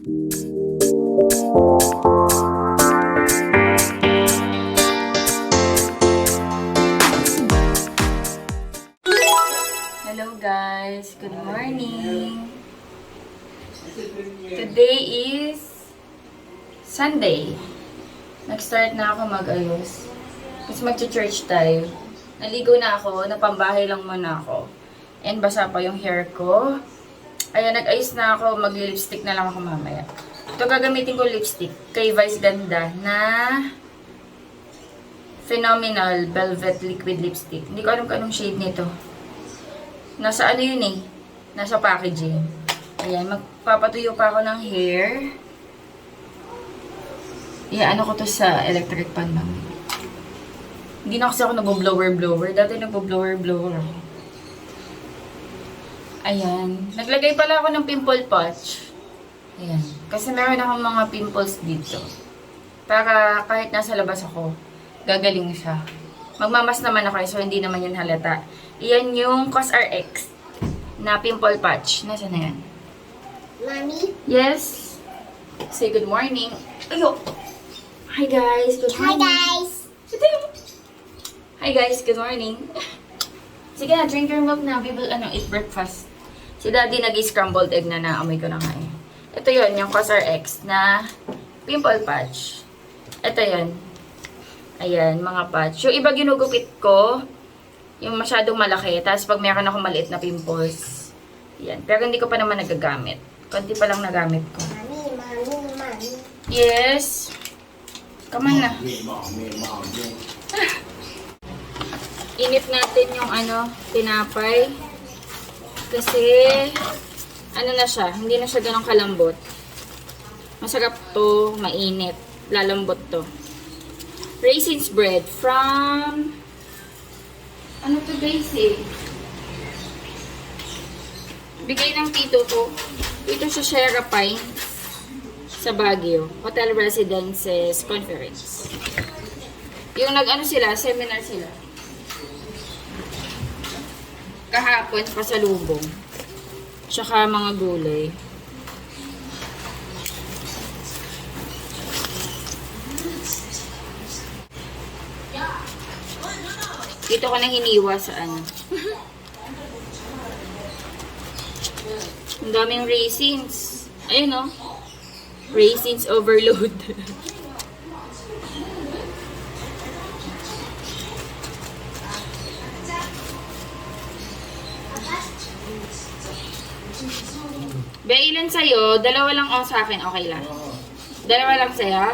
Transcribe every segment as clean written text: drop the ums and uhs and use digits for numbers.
Hello guys, good morning. Today is Sunday. Nag-start na ako mag-ayos. Kasi mag-church tayo. Naligo na ako, napambahay lang muna ako. And basa pa yung hair ko. Ayan, nag-ayos na ako, mag-lipstick na lang ako mamaya. Ito gagamitin ko lipstick kay Vice Ganda na Phenomenal Velvet Liquid Lipstick. Hindi ko alam kung anong shade nito. Nasa ano yun eh. Nasa packaging. Ayan, magpapatuyo pa ako ng hair. Ano ko to sa electric pan lang. Hindi na kasi ako nag-blower-blower. Dati nag-blower-blower ako. Ayan. Naglagay pala ako ng pimple patch. Ayan. Kasi meron akong mga pimples dito. Para kahit nasa labas ako, gagaling siya. Magmamas naman ako so hindi naman yun halata. Iyan yung COSRX na pimple patch. Nasaan na yan? Mommy? Yes? Say good morning. Ayo! Hi guys! Good morning! Hi guys! Good morning! Sige na, drink your milk na. We will eat breakfast. Si Daddy nag-scrambled egg na naamoy ko na nga eh. Ito yun, yung COSRX na pimple patch. Ito yun. Ayan, mga patch. Yung iba ginugupit ko, yung masyadong malaki. Tapos pag meron ako maliit na pimples. Ayan. Pero hindi ko pa naman nagagamit. Konti pa lang nagamit ko. Mommy. Yes. Come on na. Init natin yung tinapay. Kasi, na siya. Hindi na siya ganun kalambot. Masarap to, mainit. Lalambot to. Raisins bread from ano to guys eh? Bigay ng tito ko. Dito sa Sierra Pines sa Baguio. Hotel Residences Conference. Yung sila, seminar sila. Kahapon pasalubong. Tsaka mga gulay. Dito ko nang hiniwa sa Ang daming raisins. Ayun o. Raisins overload. Be, ilan sa'yo? Dalawa lang o sa akin. Okay lang. Dalawa lang sa'yo?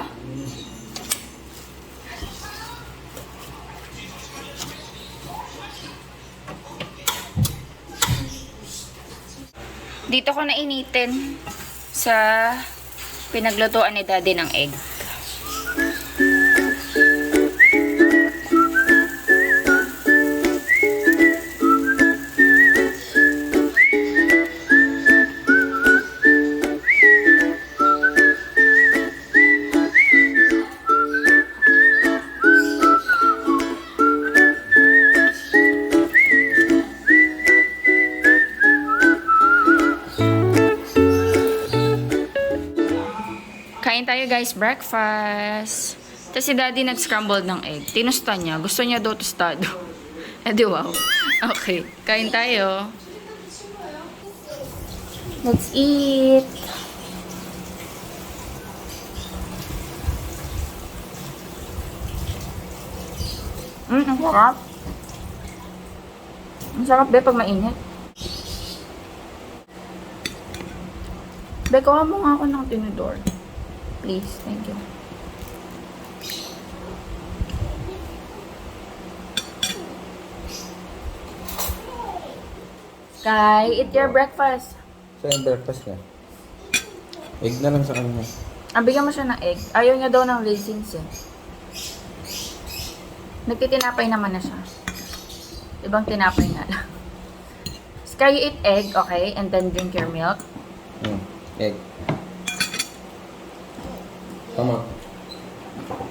Dito ko na initin sa pinaglutuan ni Daddy ng egg. Kain tayo guys, breakfast. Tapos si Daddy nag-scrambled ng egg. Tinusta niya. Gusto niya daw tostado. Di wow. Okay, kain tayo. Let's eat. Ang sarap. Ang sarap be pag mainit. Be, kuha mo nga ako ng tinidor. Please, thank you. Kai, eat your breakfast. Saan yung breakfast niya? Egg na lang sa kanya. Bigyan mo siya ng egg. Ayaw niya daw ng raisins eh. Nagtitinapay naman na siya. Ibang tinapay na lang. Sky, you eat egg, okay? And then drink your milk. Egg. Tama.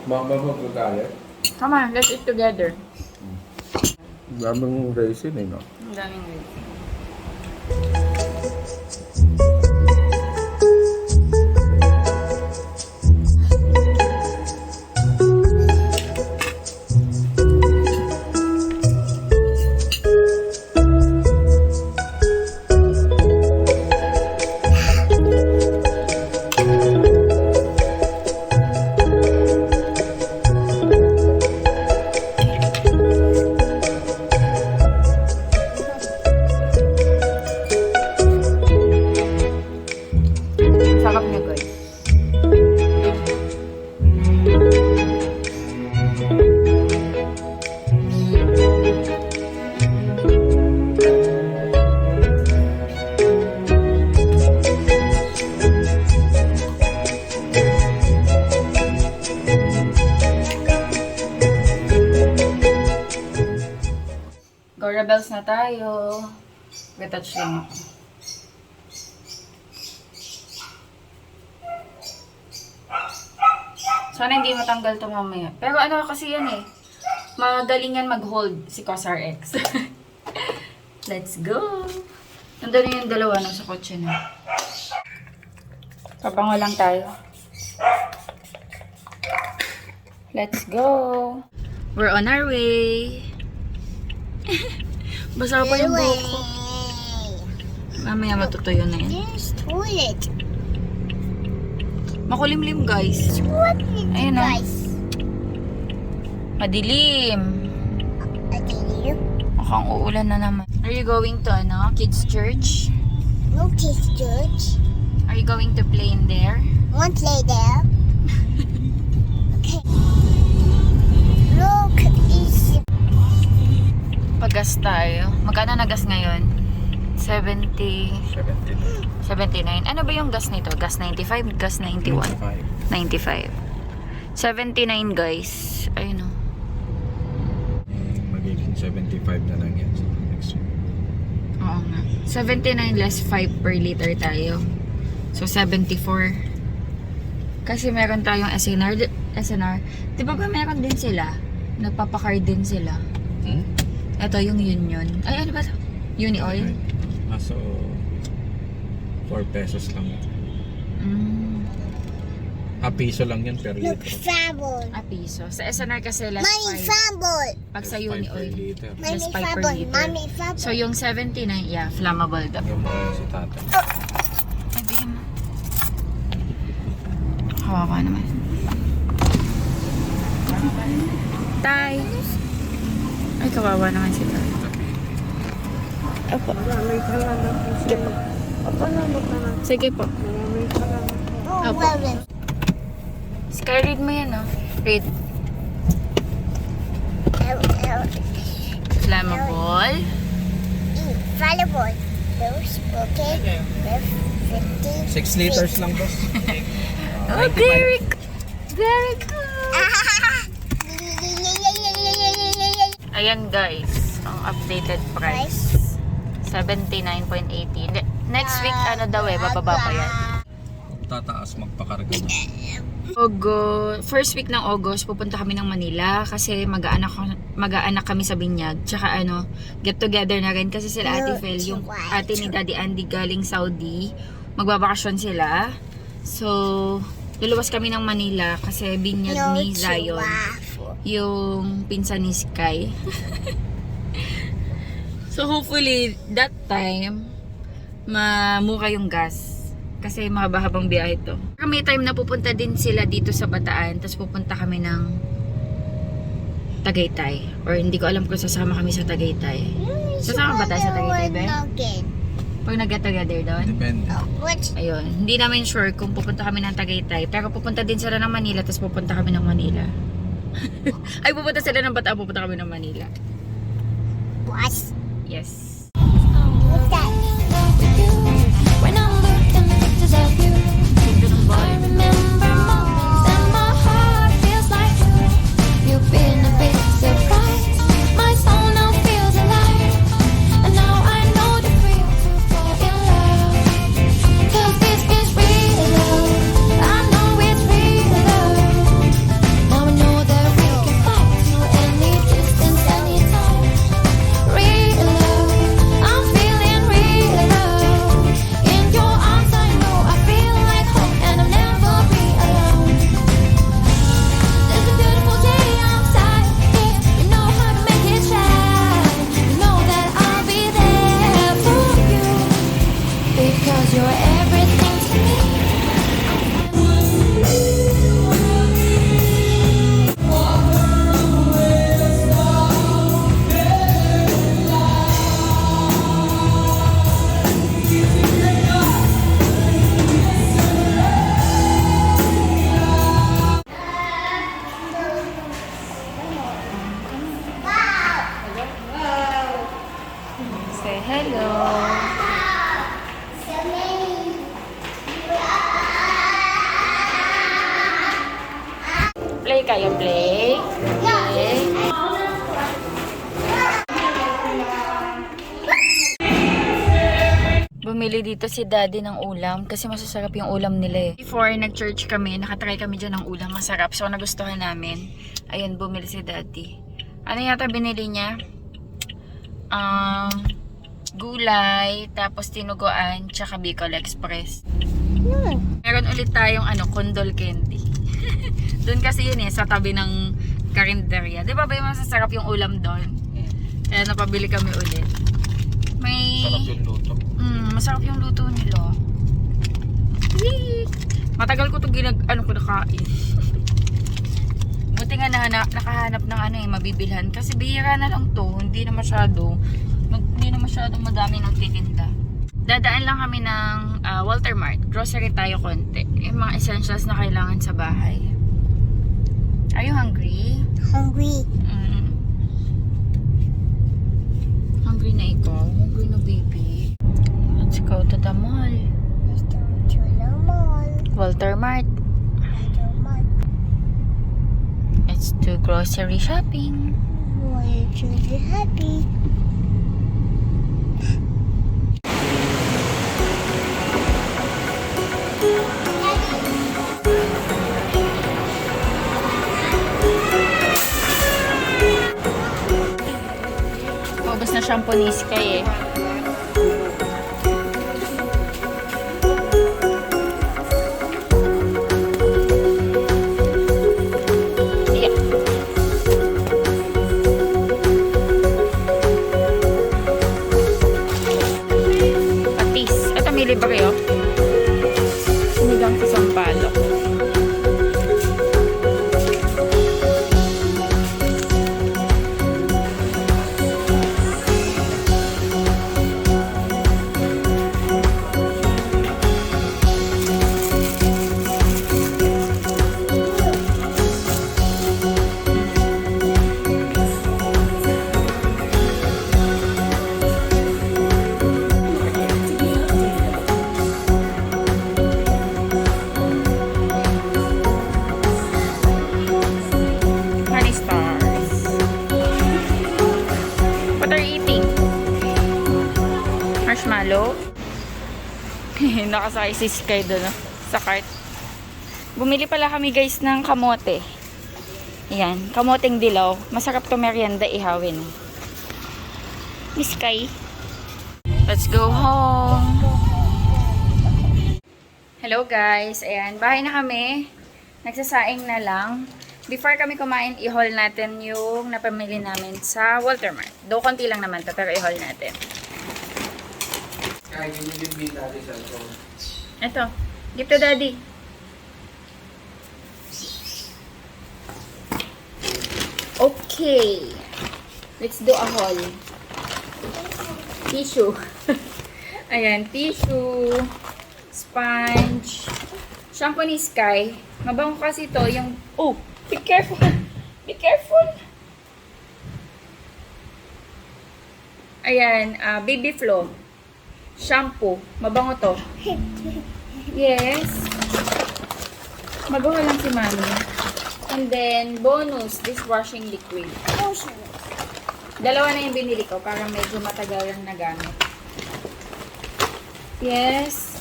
Baka magagalit? Come on, let's eat together. Daming raisin eh, no? Ang daming raisin. Sarap niya, guys. Go Rebels na tayo. Retouch lang ako. Sana hindi matanggal to mamaya. Pero ano kasi yan eh. Magaling yan mag-hold si Cosar X. Let's go! Nandun na yung dalawa sa kotse na. Pabango lang tayo. Let's go! We're on our way! Basa pa yung buhok ko. Mamaya matutuyo na yan. There's toilet. Makulimlim guys. Toilet, Ayun na. guys. Madilim. Okay, Mukhang uulan na naman. Are you going to kids church? no kids church. Are you going to play in there? One play there. Okay. Look, is Paggas tayo. Magkano na gas ngayon? 70... 79. Ano ba yung gas nito? Gas 95? Gas 91? 95. 79 guys. Ayun o. Magiging 75 na lang yan sa next week. Oo nga. 79 less 5 per liter tayo. So 74. Kasi meron tayong SNR. Di ba meron din sila? Nagpapakard din sila. Ito yung Union. Ay ano ba ito? Uni Oil? So 4 pesos lang. Piso lang yan per look, liter. fumble. Piso. Sa SNR kasi less Mommy, 5. fumble. Pag sa Less Uni 5 per Oil. liter. Mommy, Less 5 per fumble. liter. Mommy, fumble. So yung 79, yeah, flammable daw. Yung mga si tata. Ay, bigyan mo. Kawawa naman. Tay! Ay, kawawa naman si Tay. Opo. Sige po. Oh, Opo. well, Sky, read mo yan, oh. Read. Flammable. Valuable. Those, okay. 50. 6 liters lang boss. Oh, very good. Very good. Ayan, guys. Ang updated price. 79.80. Next week, ano daw bababa pa yan. Kung tataas magpakarga na. First week ng August, pupunta kami ng Manila kasi mag-aanak kami sa Binyag. Tsaka get together na rin kasi sila Ate Fel, yung ate ni Daddy Andy galing Saudi. Magbabakasyon sila. So, luluwas kami ng Manila kasi Binyag ni Zion. Yung pinsan ni Sky. So, hopefully, that time, mamura yung gas. Kasi mahaba-habang biyahe to. Pero may time na pupunta din sila dito sa Bataan. Tapos pupunta kami ng Tagaytay. Or hindi ko alam kung sasama kami sa Tagaytay. Sasama ba tayo sa Tagaytay, be? Pag nag-get together doon? Depende. Ayun. Hindi namin sure kung pupunta kami ng Tagaytay. Pero pupunta din sila ng Manila. Tapos pupunta kami ng Manila. Ay, pupunta sila ng Bataan. Pupunta kami ng Manila. What? Yes. What's that? When I look in pictures of you, I remember moments and my heart feels like you've been a big surprise. My soul now feels alive, and now I know the freedom to fall in love. 'Cause this is real love. I know it's real love. Now I know that we can fight through any distance, any time. Real love, I'm feeling real Play kayo, play. Play. Bumili dito si Daddy ng ulam kasi masasarap yung ulam nila eh. Before nag-church kami, nakatry kami dyan ng ulam. Masarap. So, nagustuhan namin. Ayun, bumili si Daddy. Ano yata binili niya? Gulay, tapos tinuguan, tsaka Bicol Express. Meron ulit tayong condol candy. Doon kasi yun sa tabi ng karinderya. Di ba ba yung masasarap yung ulam doon? Kaya napabili kami ulit. May... Sarap yung luto. Masarap yung luto nila. Yee! Matagal ko ito nakain. Buti nga nakahanap ng mabibilhan. Kasi bihira na lang to. Hindi na masyadong madami nagtitinda. Dadaan lang kami ng Walter Mart. Grocery tayo konti. Yung mga essentials na kailangan sa bahay. Are you hungry? Hungry. Hungry na ikaw? Hungry na baby? Let's go to the mall. Let's go to the mall. Walter Mart. The mall. Let's do grocery shopping. We're truly happy. Ubus na shampoo ni Sky eh. Yeah. Patis. Ito, mili ba kayo? Sinigang sa sampalok. Honey stars. What are you eating? Marshmallow? Nakasakay si Sky doon sa cart. Bumili pala kami guys ng kamote. Ayan, kamoteng dilaw. Masarap to merienda ihawin. Miss Sky. Let's go home. Hello guys. Ayan, bahay na kami. Nagsasaing na lang. Before kami kumain, i-haul natin yung napamili namin sa Walter Mart. Do konti lang naman to, pero i-haul natin. Kaya yung bibili natin sa ito. Ito, gift to Daddy. Okay. Let's do a haul. Tissue. Ayan, tissue. Sponge. Shampoo ni Sky. Mabango kasi to yung... Oh! Be careful! Be careful! Ayan, baby flow. Shampoo. Mabango to. Yes. Mabango lang si Mami. And then, bonus, dishwashing liquid. Dalawa na yung binili ko para medyo matagal lang nagamit. Yes.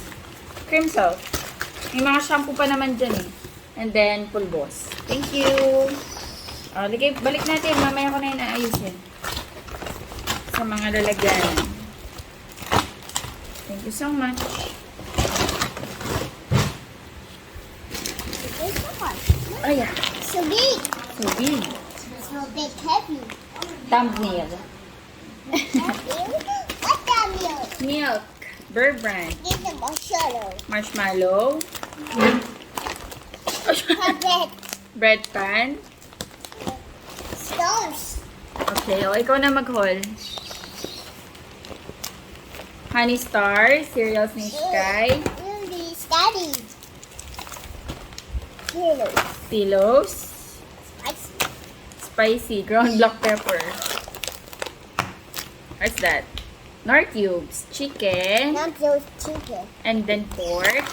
Cream salt. May mga shampoo pa naman dyan eh. And then, pulbos. Thank you. Balik natin. Mamaya ko na yung naayusin. Sa mga lalagyan. Thank you so much. Ayan. So big. So big. So big, heavy. Thumbnail. What that milk? Milk. Burr brand. Give them a shadow. Marshmallow. Puppet. Bread pan. Stars. Okay, o ikaw na mag-haul. Honey Star, cereals ni Sky. These daddy. Pillows. Pillows. Spicy. Spicy, ground black pepper. What's that? Nor cubes, chicken, Not those chicken. and then pork,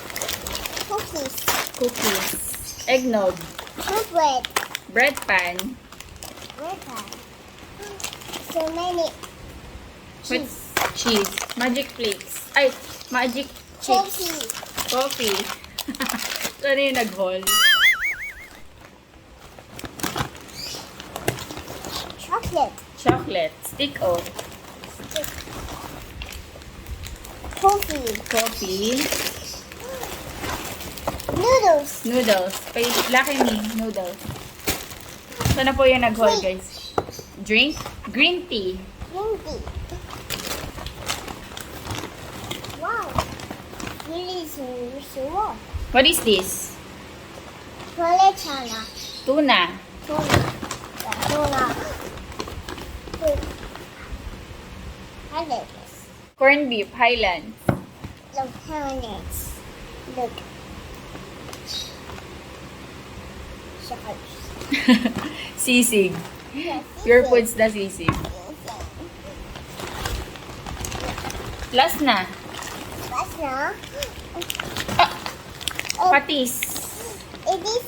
Cookies. cookies, eggnog, Bread. Bread pan. Red pan. So many. With cheese. Magic flakes. Ay, magic chips. Coffee. Coffee. Ano yung nag-haul? Chocolate. Chocolate. Stick-o. Coffee. Coffee. Noodles. Noodles. Kay Lucky Me. Noodles. Sana po yung nag-haul, guys. Drink. Green tea. Green tea. Wow. Really so What is this? Pollechana. Tuna. Tuna. Tuna. Highlands. Corned beef. Highlands. Look, Highlands. Look. Sharks. Sisig. Yes, Pure foods na sisig. Last na. What's now? Patis. It is.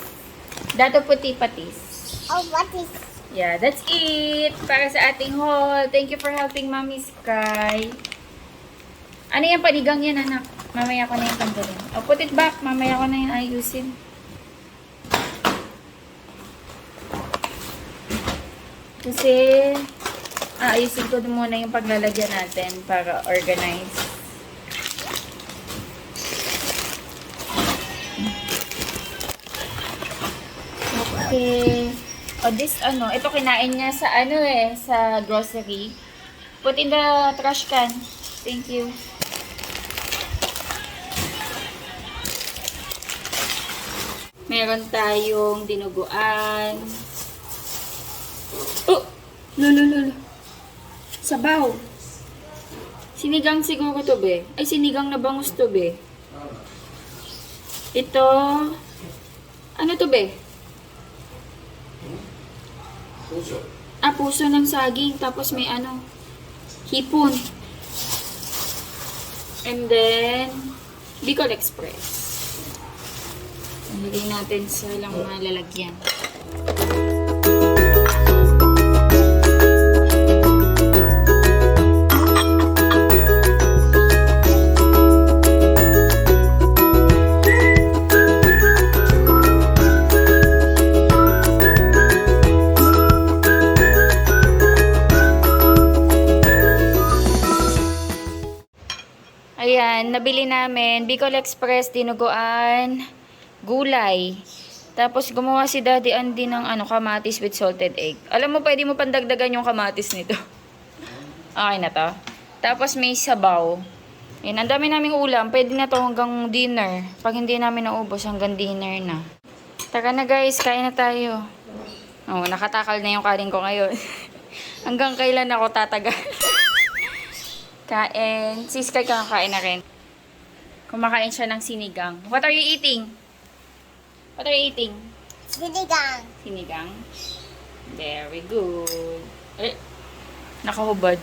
Dato puti patis. Oh, what is? Yeah, that's it para sa ating haul. Thank you for helping Mommy Sky. Ano yan? Panigang yan, anak. Mamaya ko na yung tanggalin. Oh, put it back. Mamaya ko na yung ayusin. Kasi, ayusin ko muna yung paglalagyan natin para organize. Okay. Oh, this ito kinain niya sa sa grocery. Put in the trash can. Thank you. Meron tayong dinuguan. Oh! Lolo. Sabaw. Sinigang siguro to, be. Ay, sinigang na bangus to, be. Ito, ano to, be? Puso. Puso ng saging. Tapos may hipon. And then, Bicol Express. Nilagay natin sa lang mga lalagyan. Ayan, nabili namin Bicol Express, dinuguan, gulay. Tapos gumawa si Daddy Andy ng kamatis with salted egg. Alam mo, pwede mo pandagdagan yung kamatis nito. Okay na to. Tapos may sabaw. Ayan, ang dami naming ulam. Pwede na to hanggang dinner. Pag hindi namin naubos, hanggang dinner na. Tara na guys, kain na tayo. Oh, nakatakal na yung kanin ko ngayon. Hanggang kailan ako tatagal? Kain. Si Sky kakain na rin. Kumakain siya ng sinigang. What are you eating? What are you eating? Sinigang. Sinigang? Very good. Nakahubad.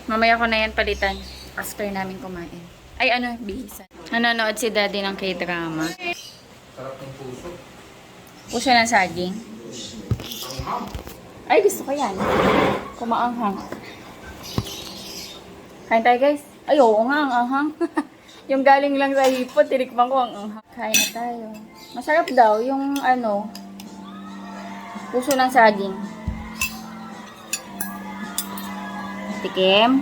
Mamaya ko na yan palitan. After namin kumain. Ay, bihisan. Nanonood si Daddy ng K-drama. Sarap ng puso. Puso ng saging. Ay, gusto ko yan. Kumaanghang. Kain tayo, guys. Ay, oo nga, ang anghang. Yung galing lang sa hipot, tinikman ko ang anghang. Kain na tayo. Masarap daw yung puso ng saging. Tikim.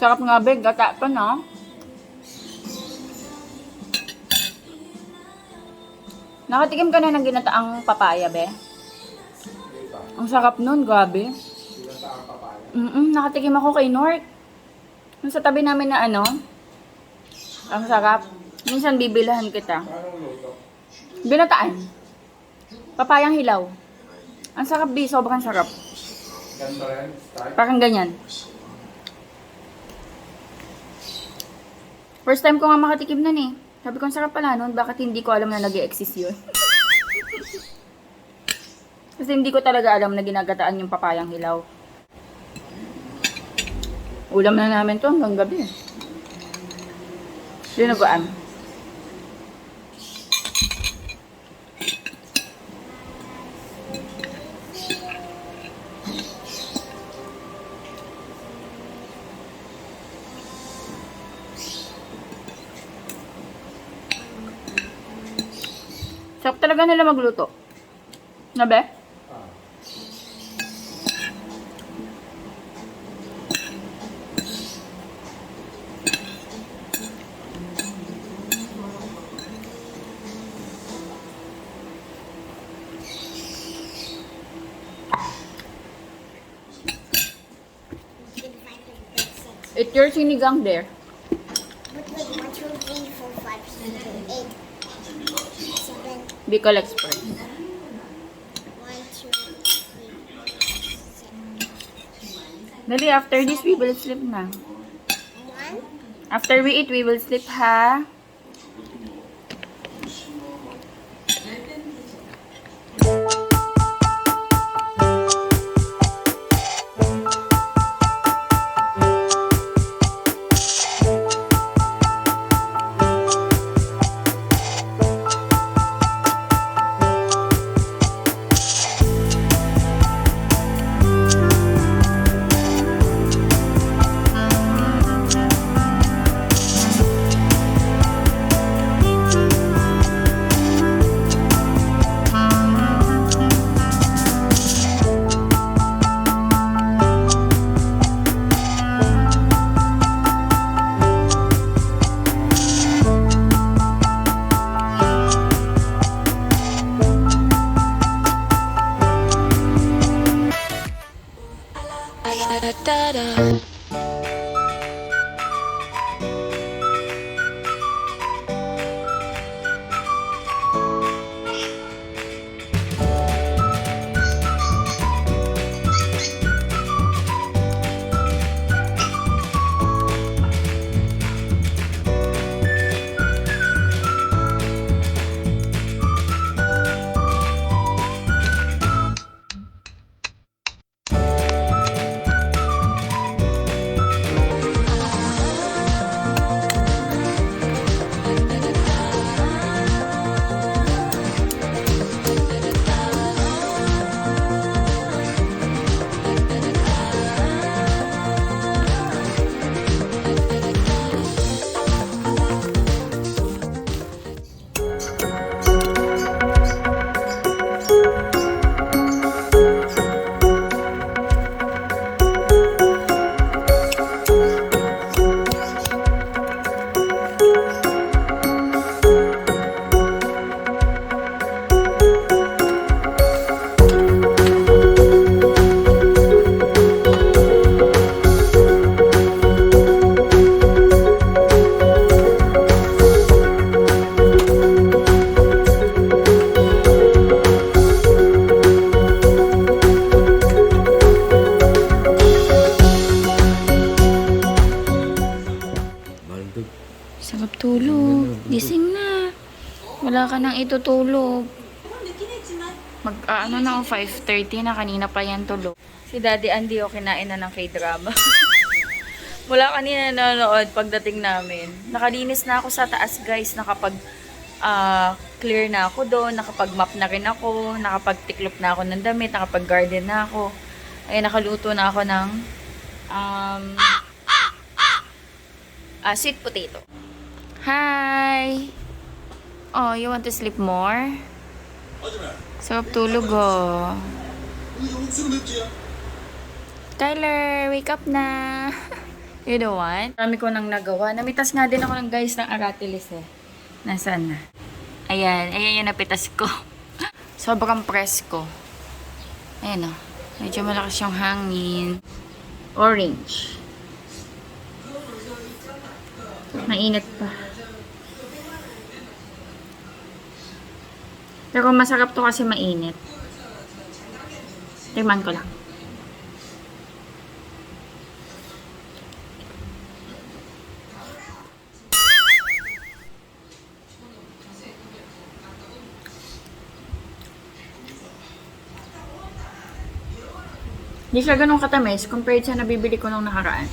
Sarap nga, be. Gata pa, no? Nakatikim ka na ng ginataang papaya, be? Ang sarap nun, grabe. Ginataang papaya. Nakatikim ako kay North. Yung sa tabi namin na ang sarap. Minsan bibilahan kita. Anong luto? Binataan. Papayang hilaw. Ang sarap, be. Sobrang sarap. Ganda rin. Style. Parang ganyan. First time ko nga makatikim nun eh. Sabi ko, ang sarap pala nun. Bakit hindi ko alam na nag-e-exist yun? Kasi hindi ko talaga alam na ginagataan yung papayang hilaw. Ulam na namin to hanggang gabi. Dinuguan. Sarap talaga nila magluto. Nabe? It's your sinigang there. But wait, 1, 2, 3, 4, 5, 6, 7, 1, Bicol Express. 2, 3, 4, 5, 6, Dali, after this, we will sleep na. 1. After we eat, we will sleep, ha? Sarap tulog. Gising na. Wala ka nang itutulog. Ano na ako, 5:30 na. Kanina pa yan tulog. Si Daddy Andy o kinain na ng K-drama. Mula kanina nanonood pagdating namin. Nakalinis na ako sa taas, guys. Nakapag clear na ako doon. Nakapag-map na rin ako. Nakapag-tiklop na ako ng damit. Nakapag-garden na ako. Ay, nakaluto na ako ng sweet potato. Hi! Oh, you want to sleep more? Sarap tulog, oh. Tyler, wake up na! You know what? Marami ko nang nagawa. Namitas nga din ako ng guys ng aratilis eh. Nasaan na? Ayan. Ayan yung napitas ko. Sobrang presko. Ayan oh. Medyo malakas yung hangin. Orange. Mainit pa. Pero masarap to kasi mainit. Tingnan ko lang. Hindi siya ganun katamis compared sa nabibili ko nung nakaraan.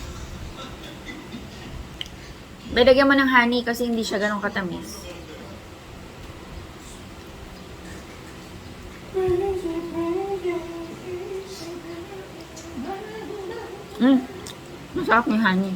Lalagyan mo ng honey kasi hindi siya ganun katamis. Masarap yung honey.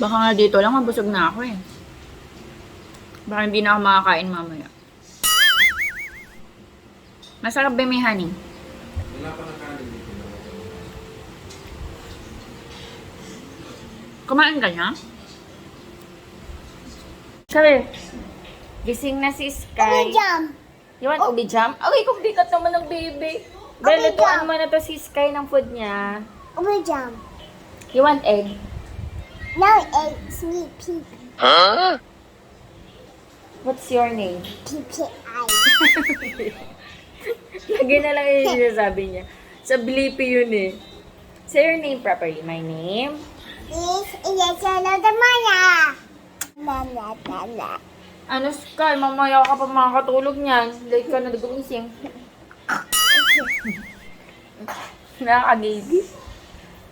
Baka nga dito lang, mabusog na ako eh. Baka hindi na ako makakain mamaya. Masarap ba may honey? Wala pa nakain dito. Kumain ka na? Sabi, gising na si Sky. Jam. You want ubi jam? Ay, kumbigat naman ng baby. Dahil lutuan mo na to si Sky ng food niya. Ubi jam. You want egg? No eggs, meat peep. What's your name? PPI. Lagi na lang yung sinasabi niya. Sa Blippi yun eh. Say your name properly. My name? This is another maya. La la la la. Ano, Sky? Mamaya ka pa makakatulog niyan. Late ka na gumising. Nakakagigil.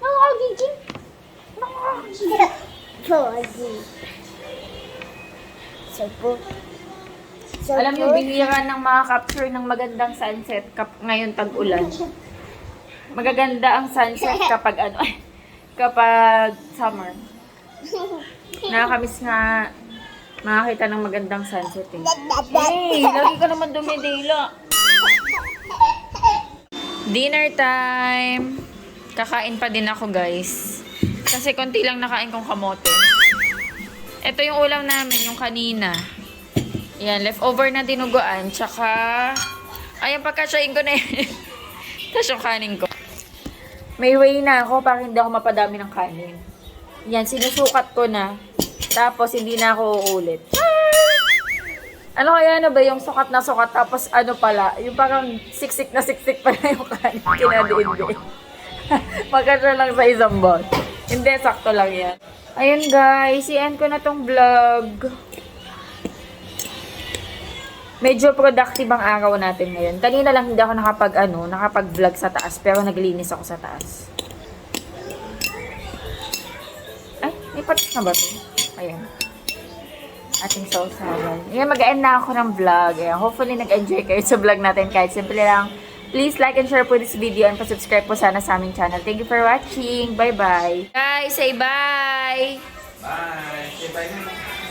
Nakakagigil. Cozy. So good. So Alam mo, good. bihira ng makaka-capture ng magandang sunset ngayon tag-ulan. Magaganda ang sunset kapag ano, kapag summer. Nakakamiss nga makakita ng magandang sunset eh. Hey, lagi ka naman dumidila. Dinner time. Kakain pa din ako, guys. Kasi konti lang nakain kong kamote. Ito yung ulam namin, yung kanina. Yan, leftover na dinuguan. Tsaka, ayun, pagkasyain ko na yun. Tapos yung kanin ko. May way na ako para hindi ako mapadami ng kanin. Yan, sinusukat ko na. Tapos, hindi na ako uulit. Ano kaya na ba yung sukat na sukat? Tapos, ano pala? Yung parang siksik na siksik pala yung kanin. Kinadiin-din. Magkasya lang sa isang bot. Hindi, sakto lang yan. Ayun guys, i-end ko na tong vlog. Medyo productive ang araw natin ngayon. Kanina lang hindi ako nakapag-vlog sa taas, pero naglinis ako sa taas. Ay, may patis na ba ito? Ayan. Ating sausawan. Ayan, mag-end na ako ng vlog. Ayan, hopefully nag-enjoy kayo sa vlog natin kahit simple lang. Please like and share po this video and pa-subscribe po sana sa aming channel. Thank you for watching. Bye-bye. Guys, say bye! Bye! Say bye na.